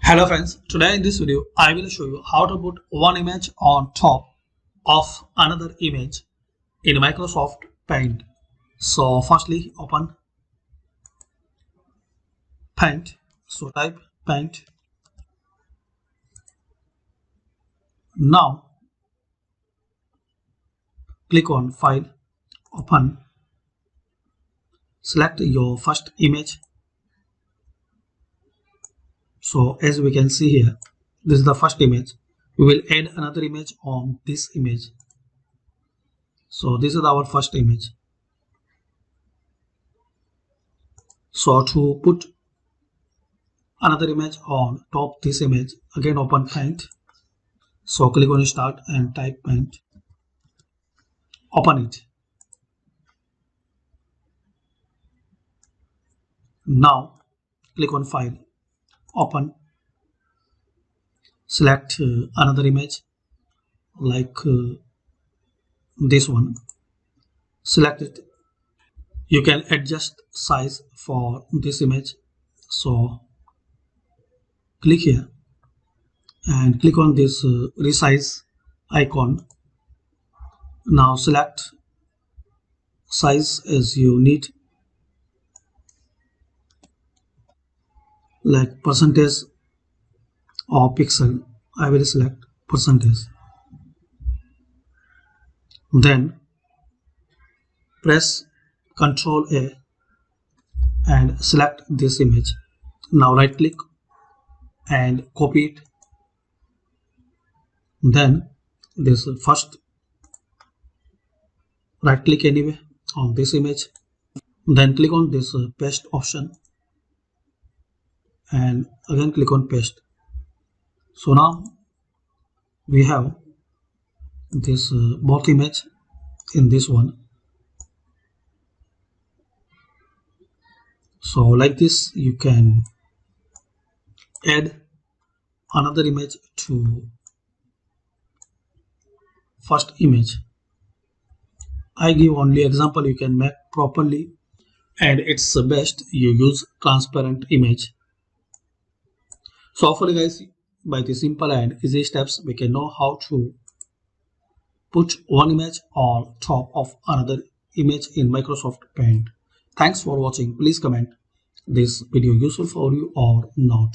Hello friends, today in this video I will show you how to put one image on top of another image in Microsoft Paint. So firstly open Paint, so type Paint. Now click on File, open, select your first image. So as we can see here, this is the first image. We will add another image on this image. So this is our first image. So to put another image on top this image, again open Paint. So click on Start and type Paint. Open it. Now click on File, open, select another image like this one, select it. You can adjust size for this image, so click here and click on this resize icon. Now select size as you need, like percentage or pixel. I will select percentage. Then press Ctrl A and select this image. Now right click and copy it. Then this first right click anyway on this image. Then click on this paste option and again click on paste. So now we have this both image in this one. So like this you can add another image to first image. I give only example, you can make properly, and it's best you use transparent image. So hopefully guys, by the simple and easy steps we can know how to put one image on top of another image in Microsoft Paint. Thanks for watching. Please comment this video useful for you or not.